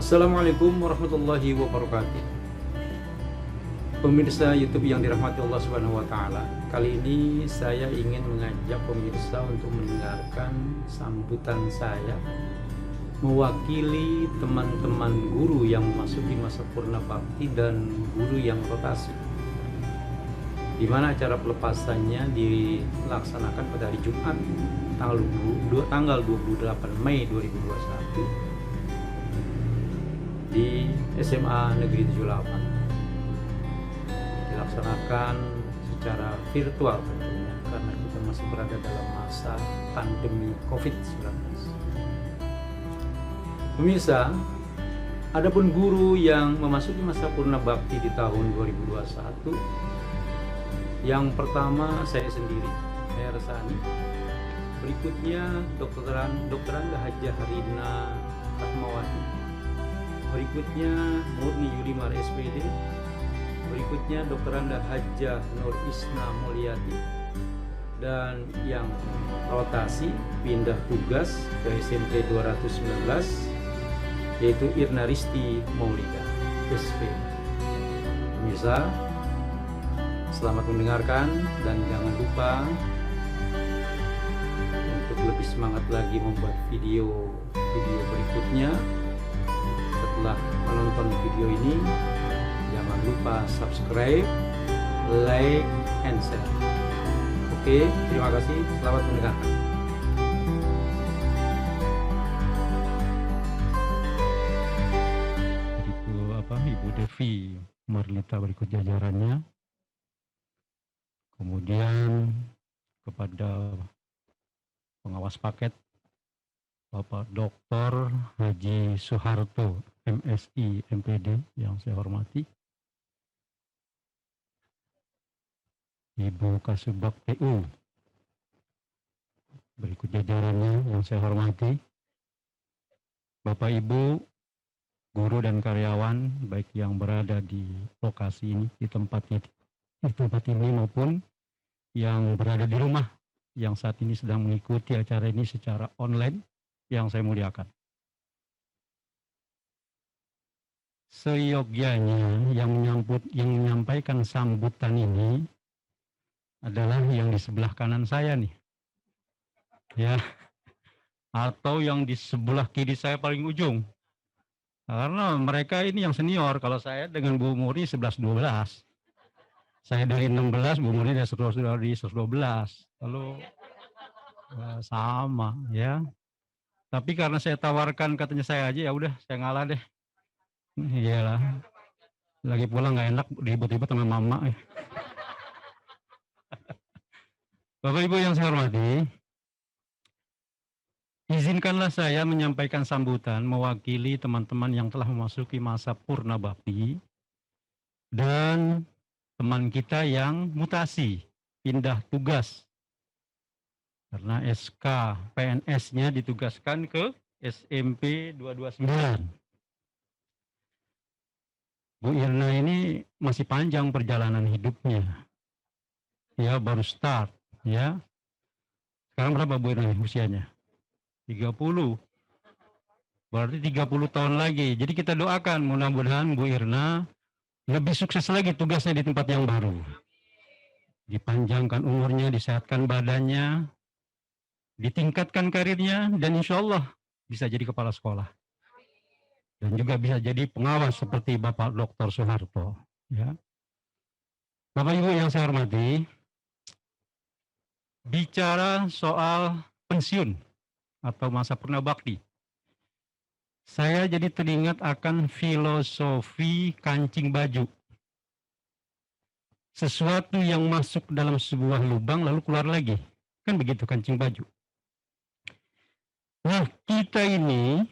Assalamualaikum warahmatullahi wabarakatuh. Pemirsa YouTube yang dirahmati Allah Subhanahu wa taala. Kali ini saya ingin mengajak pemirsa untuk mendengarkan sambutan saya mewakili teman-teman guru yang memasuki masa purna bakti dan guru yang rotasi. Di mana acara pelepasannya dilaksanakan pada hari Jumat tanggal 28 Mei 2021 di SMA Negeri 78. Dilaksanakan secara virtual tentunya karena kita masih berada dalam masa pandemi COVID-19. Pemirsa, adapun guru yang memasuki masa purna bakti di tahun 2021, yang pertama saya sendiri, saya Resani. Berikutnya Dr. Anda Hajah Rina Rahmawati. Berikutnya Murni Yulimar SPD. Berikutnya Dr. Anda Hajah Nur Isna Mulyati. Dan yang rotasi pindah tugas ke SMP 219 yaitu Irna Risti Maulida SP. Pemirsa, selamat mendengarkan dan jangan lupa untuk lebih semangat lagi membuat video berikutnya. Setelah menonton video ini, jangan lupa subscribe, like, and share. Oke, terima kasih. Selamat mendengarkan. Ibu Devi Marlita berikut jajarannya. Kemudian kepada pengawas paket Bapak Dr. Haji Soeharto MSI MPD yang saya hormati, Ibu Kasubag PU berikut jajarannya yang saya hormati, Bapak Ibu guru dan karyawan baik yang berada di lokasi ini, di tempat ini maupun yang berada di rumah yang saat ini sedang mengikuti acara ini secara online yang saya muliakan. Seyogyanya yang menyampaikan sambutan ini adalah yang di sebelah kanan saya nih. Ya. Atau yang di sebelah kiri saya paling ujung. Karena mereka ini yang senior, kalau saya dengan Bu Murni 11-12. Saya dari 16, Bu Murni dari 11-12. Lalu sama ya. Tapi karena saya tawarkan katanya saya aja, ya udah saya ngalah deh. Iyalah. Lagi pulang nggak enak ribut-ribut sama mama ya. Bapak Ibu yang saya hormati, izinkanlah saya menyampaikan sambutan mewakili teman-teman yang telah memasuki masa purna bakti dan teman kita yang mutasi, pindah tugas. Karena SK PNS-nya ditugaskan ke SMP 229. Bu Irna ini masih panjang perjalanan hidupnya. Ya, baru start, ya. Sekarang berapa Bu Irna usianya? 30. Berarti 30 tahun lagi. Jadi kita doakan mudah-mudahan Bu Irna lebih sukses lagi tugasnya di tempat yang baru. Dipanjangkan umurnya, disehatkan badannya, ditingkatkan karirnya, dan insya Allah bisa jadi kepala sekolah. Dan juga bisa jadi pengawas seperti Bapak Dr. Soeharto. Ya. Bapak Ibu yang saya hormati, bicara soal pensiun atau masa purna bakti, saya jadi teringat akan filosofi kancing baju. Sesuatu yang masuk dalam sebuah lubang lalu keluar lagi. Kan begitu kancing baju. Nah, kita ini,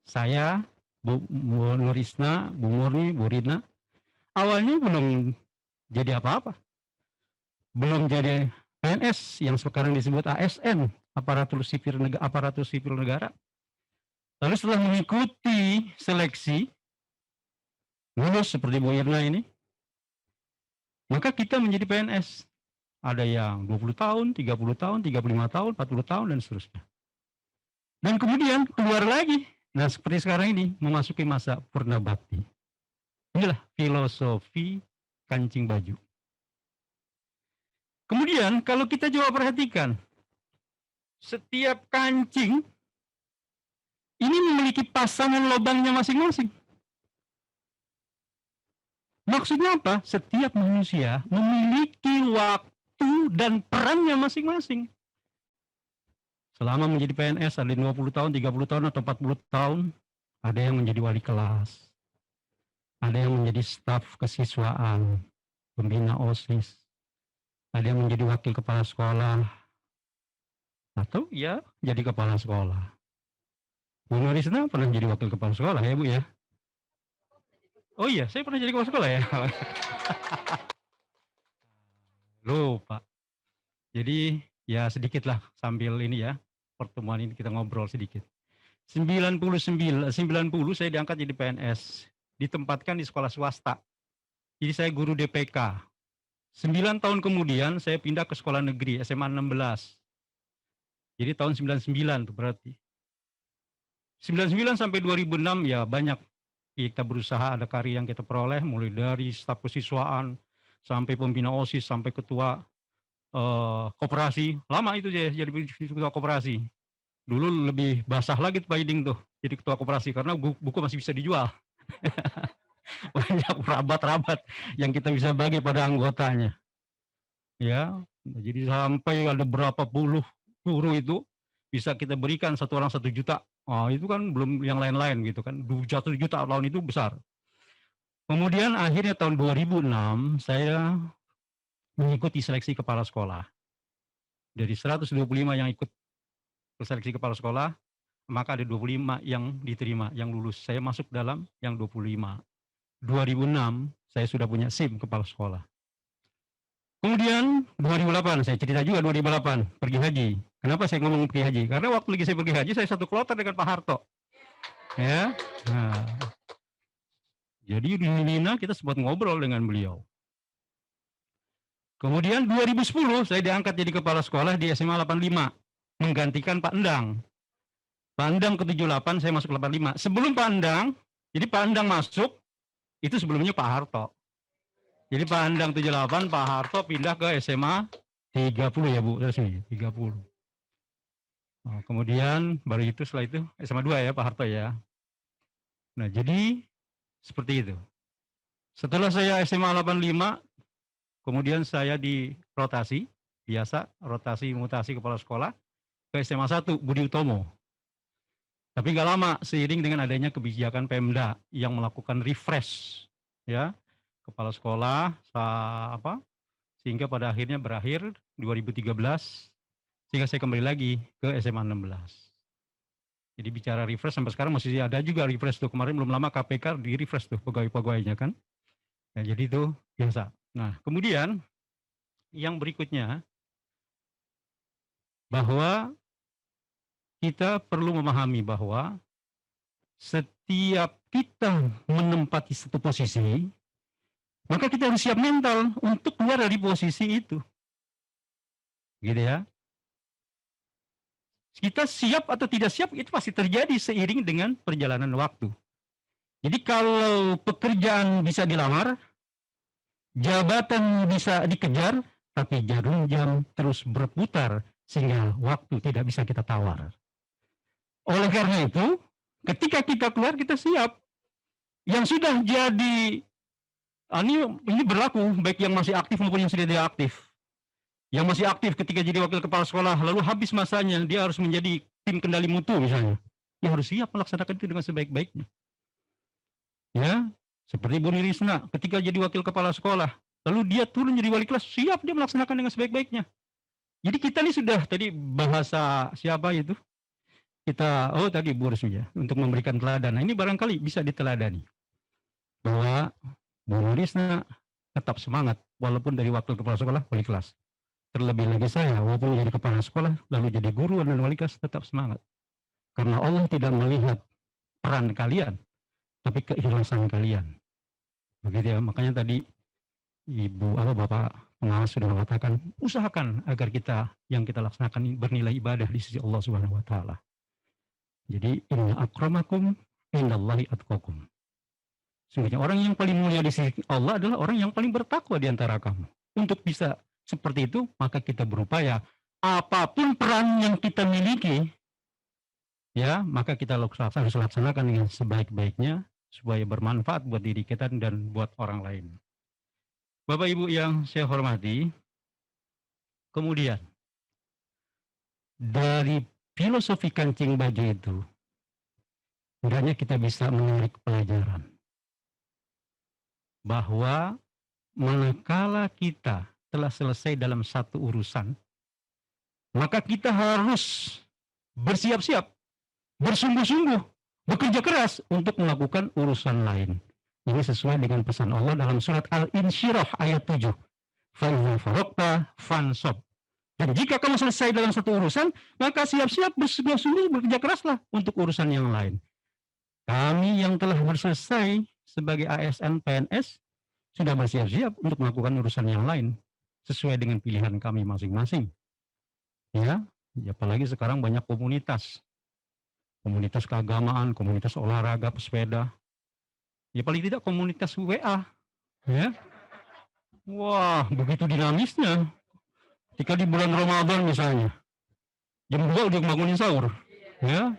saya, Bu Nur Isna, Bu Murni, Bu Rina, awalnya belum jadi apa-apa. Belum jadi PNS yang sekarang disebut ASN, aparatur sipil negara. Lalu setelah mengikuti seleksi, lulus seperti Bu Irna ini, maka kita menjadi PNS. Ada yang 20 tahun, 30 tahun, 35 tahun, 40 tahun, dan seterusnya. Dan kemudian keluar lagi Nah, seperti sekarang ini memasuki masa purna bakti. Inilah filosofi kancing baju. Kemudian kalau kita coba perhatikan, setiap kancing ini memiliki pasangan lubangnya masing-masing. Maksudnya apa? Setiap manusia memiliki waktu dan perannya masing-masing. Selama menjadi PNS ada 20 tahun, 30 tahun, atau 40 tahun, ada yang menjadi wali kelas, ada yang menjadi staf kesiswaan, pembina OSIS, ada yang menjadi wakil kepala sekolah, atau ya jadi kepala sekolah. Bu Norisna pernah jadi wakil kepala sekolah ya Bu ya? Oh iya, saya pernah jadi kepala sekolah ya. Lupa. Jadi ya sedikit lah sambil ini ya, pertemuan ini kita ngobrol sedikit. 90 saya diangkat jadi PNS, ditempatkan di sekolah swasta. Jadi saya guru DPK. 9 tahun kemudian saya pindah ke sekolah negeri SMA 16. Jadi tahun 99 tuh berarti. 99 sampai 2006 ya banyak kita berusaha, ada karya yang kita peroleh, mulai dari staf kesiswaan sampai pembina OSIS sampai ketua koperasi. Lama itu jadi ketua koperasi. Dulu lebih basah lagi Pak Iding tuh jadi ketua koperasi karena buku masih bisa dijual. Banyak rabat-rabat yang kita bisa bagi pada anggotanya. Ya, jadi sampai ada berapa puluh guru itu bisa kita berikan satu orang 1 juta. Oh, itu kan belum yang lain-lain gitu kan. 1 juta tahun itu besar. Kemudian akhirnya tahun 2006 saya mengikuti seleksi kepala sekolah. Dari 125 yang ikut seleksi kepala sekolah, maka ada 25 yang diterima, yang lulus. Saya masuk dalam yang 25. 2006 saya sudah punya SIM kepala sekolah. Kemudian 2008, saya cerita juga 2008, pergi haji. Kenapa saya ngomong pergi haji? Karena waktu lagi saya pergi haji, saya satu kloter dengan Pak Harto. Ya, nah. Jadi di Mina kita sempat ngobrol dengan beliau. Kemudian 2010 saya diangkat jadi kepala sekolah di SMA 85, menggantikan Pak Endang. Pak Endang ke 78, saya masuk 85. Sebelum Pak Endang, jadi Pak Endang masuk, itu sebelumnya Pak Harto. Jadi Pak Endang 78, Pak Harto pindah ke SMA 30 ya Bu, 30. Nah, kemudian baru itu setelah itu SMA 2 ya Pak Harto ya. Nah jadi seperti itu. Setelah saya SMA 85, kemudian saya dirotasi, biasa rotasi mutasi kepala sekolah ke SMA 1 Budi Utomo. Tapi nggak lama seiring dengan adanya kebijakan Pemda yang melakukan refresh ya kepala sekolah sehingga pada akhirnya berakhir 2013 sehingga saya kembali lagi ke SMA 16. Jadi bicara refresh sampai sekarang masih ada juga refresh tuh, kemarin belum lama KPK di refresh tuh pegawai-pegawainya kan. Ya, jadi itu biasa. Nah kemudian yang berikutnya bahwa kita perlu memahami bahwa setiap kita menempati satu posisi, maka kita harus siap mental untuk keluar dari posisi itu. Gitu ya. Kita siap atau tidak siap itu pasti terjadi seiring dengan perjalanan waktu. Jadi kalau pekerjaan bisa dilamar, jabatan bisa dikejar, tapi jarum jam terus berputar sehingga waktu tidak bisa kita tawar. Oleh karena itu, ketika kita keluar kita siap. Yang sudah jadi ini berlaku baik yang masih aktif maupun yang sudah tidak aktif. Yang masih aktif ketika jadi wakil kepala sekolah lalu habis masanya dia harus menjadi tim kendali mutu misalnya. Dia harus siap melaksanakan itu dengan sebaik-baiknya. Ya, seperti Bu Nirisna ketika jadi wakil kepala sekolah, lalu dia turun jadi wali kelas, siap dia melaksanakan dengan sebaik-baiknya. Jadi kita ini sudah tadi bahasa siapa itu? Tadi Bu Risma ya, untuk memberikan teladan. Nah, ini barangkali bisa diteladani. Bahwa Bu Risma tetap semangat walaupun dari wakil kepala sekolah wali kelas. Terlebih lagi saya walaupun jadi kepala sekolah lalu jadi guru dan wali kelas tetap semangat. Karena Allah tidak melihat peran kalian, tapi keikhlasan kalian. Begitu ya, makanya tadi Bapak pengawas sudah mengatakan, usahakan agar yang kita laksanakan bernilai ibadah di sisi Allah Subhanahu wa taala. Jadi inna akramakum indallahi atqakum. Sesungguhnya orang yang paling mulia di sisi Allah adalah orang yang paling bertakwa di antara kamu. Untuk bisa seperti itu, maka kita berupaya apapun peran yang kita miliki, ya, maka kita harus laksanakan dengan sebaik-baiknya supaya bermanfaat buat diri kita dan buat orang lain. Bapak Ibu yang saya hormati, kemudian dari filosofi kancing baju itu, hendaknya kita bisa menarik pelajaran bahwa manakala kita telah selesai dalam satu urusan, maka kita harus bersiap-siap, bersungguh-sungguh, bekerja keras untuk melakukan urusan lain. Ini sesuai dengan pesan Allah dalam surat Al-Insyirah ayat 7. Fa'idza faragta fansab. Dan jika kamu selesai dalam satu urusan, maka siap-siap bersungguh-sungguh bekerja keraslah untuk urusan yang lain. Kami yang telah selesai sebagai ASN PNS sudah bersiap-siap untuk melakukan urusan yang lain sesuai dengan pilihan kami masing-masing. Ya, apalagi sekarang banyak komunitas keagamaan, komunitas olahraga, pesepeda. Ya paling tidak komunitas WA, ya. Wah, begitu dinamisnya. Ketika di bulan Ramadan misalnya, jam 2 udah bangunin sahur, ya.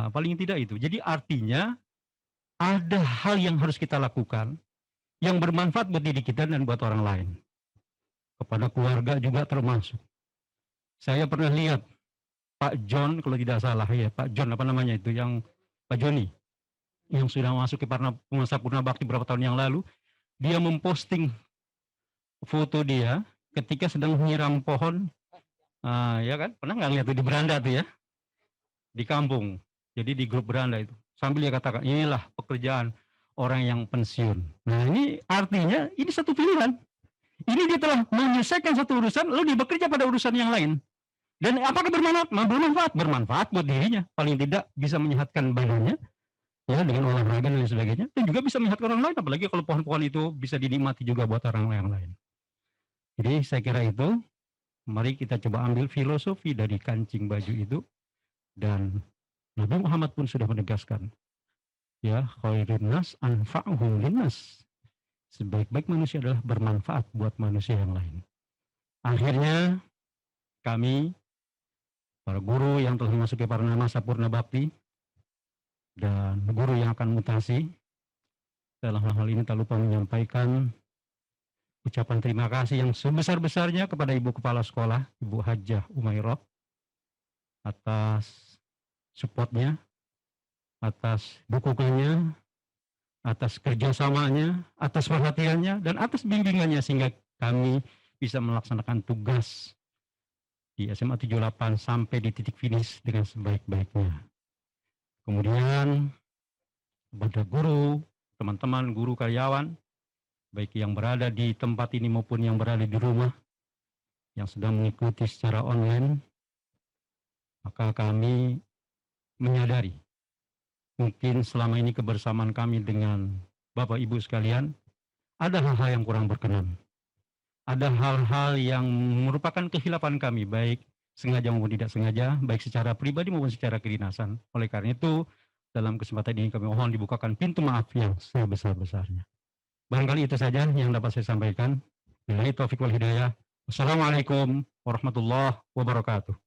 Paling tidak itu. Jadi artinya ada hal yang harus kita lakukan yang bermanfaat buat diri kita dan buat orang lain. Kepada keluarga juga termasuk. Saya pernah lihat Pak John, kalau tidak salah ya, Pak John apa namanya itu, yang Pak Joni, yang sudah masuk ke masa Purna Bakti beberapa tahun yang lalu, dia memposting foto dia ketika sedang menyiram pohon, ya kan, pernah nggak lihat di beranda tuh ya, di kampung, jadi di grup beranda itu, sambil dia katakan, inilah pekerjaan orang yang pensiun. Nah ini artinya, ini satu pilihan, ini dia telah menyelesaikan satu urusan, lalu dia bekerja pada urusan yang lain. Dan apakah bermanfaat? Bermanfaat buat dirinya, paling tidak bisa menyehatkan badannya, ya, dengan olahraga dan lain sebagainya, dan juga bisa menyehatkan orang lain, apalagi kalau pohon-pohon itu bisa dinikmati juga buat orang yang lain. Jadi saya kira itu, mari kita coba ambil filosofi dari kancing baju itu, dan Nabi Muhammad pun sudah menegaskan, ya, khairun nas anfa'uhum linnas. Sebaik-baik manusia adalah bermanfaat buat manusia yang lain. Akhirnya kami, para guru yang telah memasuki masa Purna Bakti, dan guru yang akan mutasi, dalam hal ini tak lupa menyampaikan ucapan terima kasih yang sebesar-besarnya kepada Ibu Kepala Sekolah, Ibu Hajjah Umairah, atas supportnya, atas dukungannya, atas kerjasamanya, atas perhatiannya, dan atas bimbingannya sehingga kami bisa melaksanakan tugas di SMA 78 sampai di titik finish dengan sebaik-baiknya. Kemudian kepada guru, teman-teman guru karyawan, baik yang berada di tempat ini maupun yang berada di rumah, yang sedang mengikuti secara online, maka kami menyadari mungkin selama ini kebersamaan kami dengan Bapak Ibu sekalian ada hal-hal yang kurang berkenan. Ada hal-hal yang merupakan kekhilafan kami, baik sengaja maupun tidak sengaja, baik secara pribadi maupun secara kedinasan. Oleh karena itu, dalam kesempatan ini kami mohon dibukakan pintu maaf yang sebesar-besarnya. Barangkali itu saja yang dapat saya sampaikan. Billahi taufiq wal hidayah. Wassalamualaikum warahmatullahi wabarakatuh.